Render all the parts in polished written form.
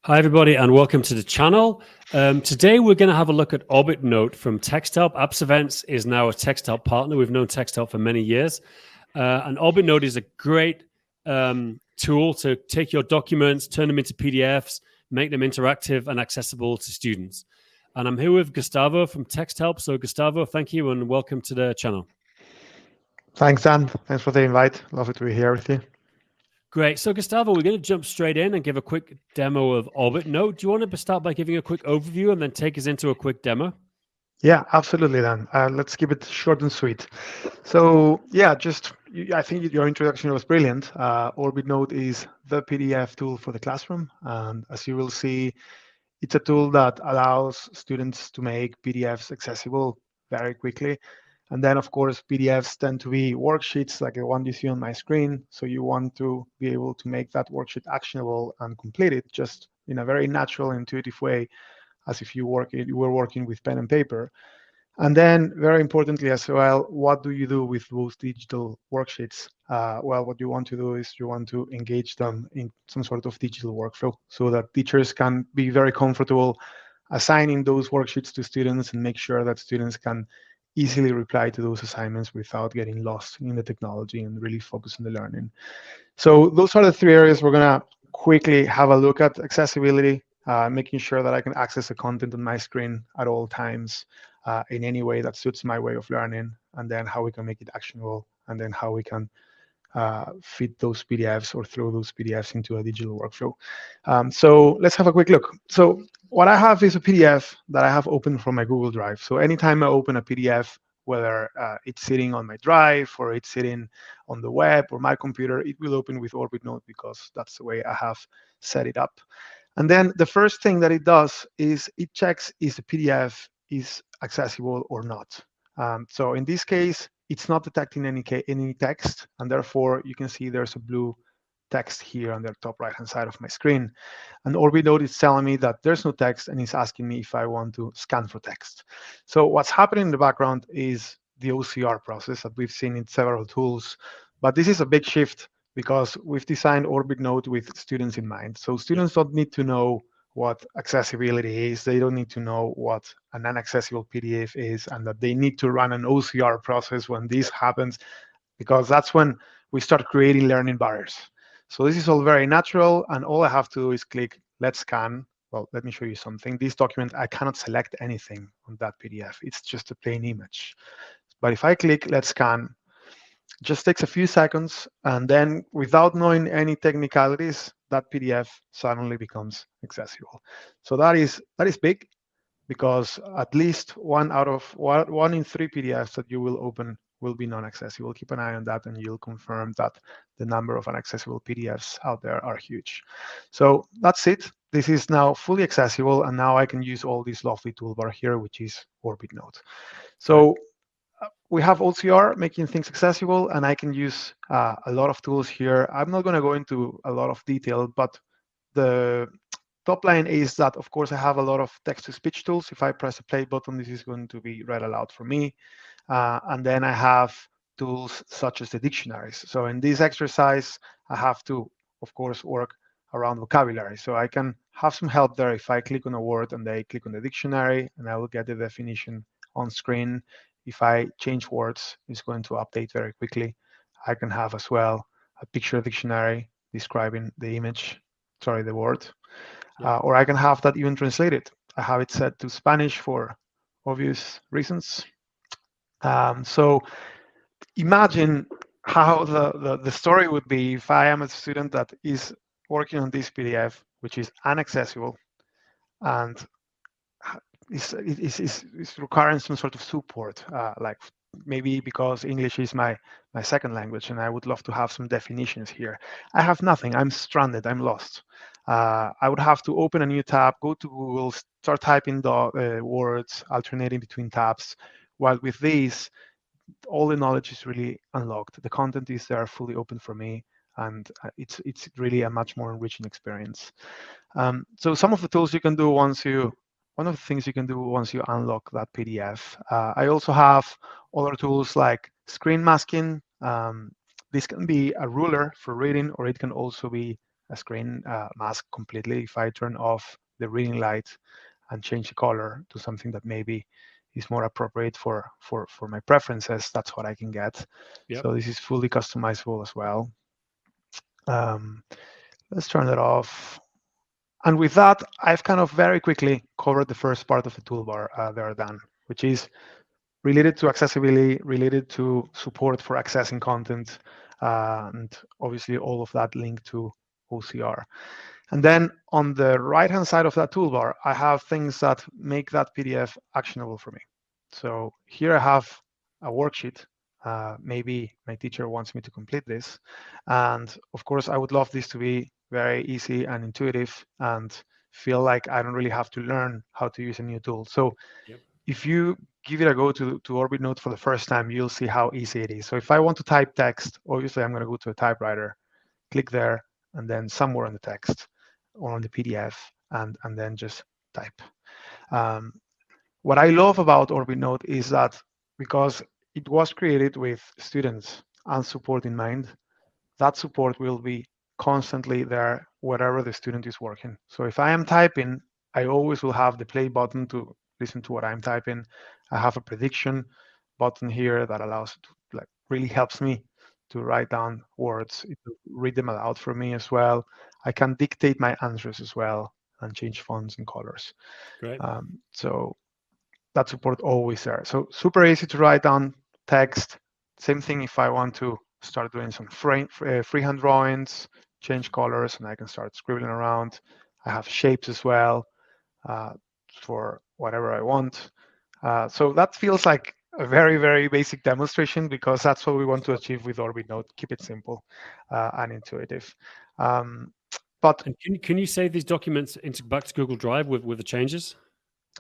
Hi, everybody, and welcome to the channel. Today, we're going to have a look at OrbitNote from TextHelp. Appsevents is now a TextHelp partner. We've known TextHelp for many years. And OrbitNote is a great tool to take your documents, turn them into PDFs, make them interactive and accessible to students. And I'm here with Gustavo from TextHelp. So, Gustavo, thank you and welcome to the channel. Thanks, Dan. Thanks for the invite. Lovely to be here with you. Great. So, Gustavo, we're going to jump straight in and give a quick demo of OrbitNote. Do you want to start by giving a quick overview and then take us into a quick demo? Yeah, absolutely, Dan. Let's keep it short and sweet. So, yeah, I think your introduction was brilliant. OrbitNote is the PDF tool for the classroom. And as you will see, it's a tool that allows students to make PDFs accessible very quickly. And then, of course, PDFs tend to be worksheets like the one you see on my screen. So you want to be able to make that worksheet actionable and complete it just in a very natural, intuitive way, as if you were working with pen and paper. And then, very importantly as well, what do you do with those digital worksheets? Well, what you want to do is you want to engage them in some sort of digital workflow so that teachers can be very comfortable assigning those worksheets to students and make sure that students can easily reply to those assignments without getting lost in the technology and really focus on the learning. So those are the three areas we're going to quickly have a look at: accessibility, making sure that I can access the content on my screen at all times in any way that suits my way of learning, and then how we can make it actionable, and then how we can fit those PDFs or throw those PDFs into a digital workflow. So let's have a quick look. So what I have is a PDF that I have opened from my Google Drive. So anytime I open a PDF, whether it's sitting on my drive or it's sitting on the web or my computer, it will open with OrbitNote because that's the way I have set it up. And then the first thing that it does is it checks if the PDF is accessible or not. So in this case, it's not detecting any text, and therefore you can see there's a blue text here on the top right-hand side of my screen. And OrbitNote is telling me that there's no text, and it's asking me if I want to scan for text. So what's happening in the background is the OCR process that we've seen in several tools, but this is a big shift because we've designed OrbitNote with students in mind. So students don't need to know what accessibility is. They don't need to know what an inaccessible PDF is, and that they need to run an OCR process when this happens, because that's when we start creating learning barriers. So this is all very natural, and all I have to do is click Let's Scan. Well, let me show you something. This document, I cannot select anything on that PDF. It's just a plain image. But if I click Let's Scan, it just takes a few seconds, and then without knowing any technicalities, that PDF suddenly becomes accessible. So that is big, because at least one in three PDFs that you will open will be non-accessible. Keep an eye on that, and you'll confirm that the number of inaccessible PDFs out there are huge. So that's it. This is now fully accessible, and now I can use all this lovely toolbar here, which is OrbitNote. So we have OCR making things accessible, and I can use a lot of tools here. I'm not going to go into a lot of detail, but the top line is that, of course, I have a lot of text-to-speech tools. If I press the play button, this is going to be read aloud for me. And then I have tools such as the dictionaries. So in this exercise, I have to, of course, work around vocabulary. So I can have some help there if I click on a word and I click on the dictionary, and I will get the definition on screen. If I change words, it's going to update very quickly. I can have as well a picture dictionary describing the word. Or I can have that even translated. I have it set to Spanish for obvious reasons. So imagine how the story would be if I am a student that is working on this PDF, which is inaccessible, and is requiring some sort of support, like maybe because English is my second language, and I would love to have some definitions here. I have nothing. I'm stranded. I'm lost. I would have to open a new tab, go to Google, start typing the words, alternating between tabs. While with these, all the knowledge is really unlocked. The content is there, fully open for me, and it's really a much more enriching experience. So some of the tools you can do one of the things you can do once you unlock that PDF. I also have other tools like screen masking. This can be a ruler for reading, or it can also be a screen mask completely. If I turn off the reading light and change the color to something that maybe is more appropriate for my preferences, that's what I can get. Yep. So this is fully customizable as well. Let's turn it off. And with that, I've kind of very quickly covered the first part of the toolbar there, Dan, which is related to accessibility, related to support for accessing content, and obviously all of that linked to OCR. And then on the right-hand side of that toolbar, I have things that make that PDF actionable for me. So here I have a worksheet. Maybe my teacher wants me to complete this. And of course, I would love this to be very easy and intuitive and feel like I don't really have to learn how to use a new tool. So Yep. if you give it a go to OrbitNote for the first time, you'll see how easy it is. So if I want to type text, obviously I'm going to go to a typewriter, click there, and then somewhere on the text or on the PDF, and then just type. What I love about OrbitNote is that because it was created with students and support in mind, that support will be constantly there wherever the student is working. So if I am typing, I always will have the play button to listen to what I'm typing. I have a prediction button here that allows to, like, really helps me to write down words. It will read them aloud for me as well. I can dictate my answers as well and change fonts and colors. Great. So that support always there. So super easy to write down text. Same thing if I want to start doing some freehand drawings, change colors, and I can start scribbling around. I have shapes as well for whatever I want. So that feels like a very, very basic demonstration because that's what we want to achieve with OrbitNote. Keep it simple and intuitive. But can you save these documents back to Google Drive with the changes?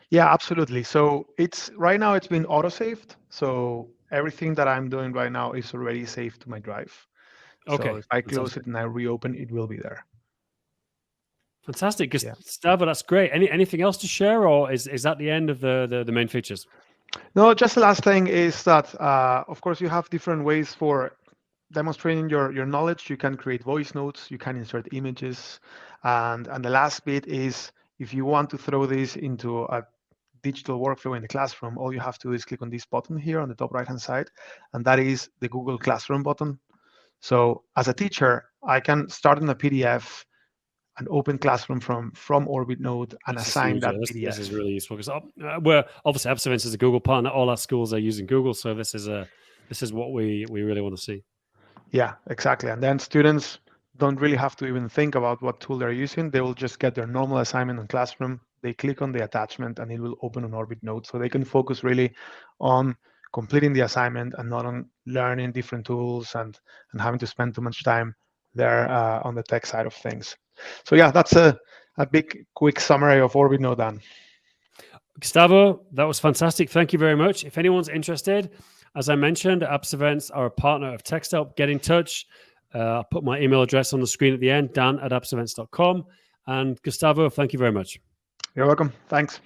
Yeah, absolutely. So it's right now it's been auto-saved. So everything that I'm doing right now is already saved to my drive. Okay. So if I close Fantastic. it and I reopen, it will be there. Fantastic. Yeah. Gustavo, that's great. Anything else to share, or is that the end of the main features? No, just the last thing is that, of course, you have different ways for demonstrating your knowledge. You can create voice notes, you can insert images, and the last bit is if you want to throw this into a digital workflow in the classroom, all you have to do is click on this button here on the top right-hand side, and that is the Google Classroom button. So as a teacher, I can start in a PDF and open Classroom from OrbitNote and assign that PDF. This is really useful because we're obviously Appsevents is a Google partner. All our schools are using Google, so this is what we really want to see. Yeah, exactly. And then students don't really have to even think about what tool they're using. They will just get their normal assignment in Classroom. They click on the attachment and it will open on OrbitNote. So they can focus really on completing the assignment and not on learning different tools and having to spend too much time there on the tech side of things. So yeah, that's a big, quick summary of OrbitNote, Dan. Gustavo, that was fantastic. Thank you very much. If anyone's interested, as I mentioned, Appsevents are a partner of TextHelp. Get in touch. I'll put my email address on the screen at the end, dan@appsevents.com. And Gustavo, thank you very much. You're welcome. Thanks.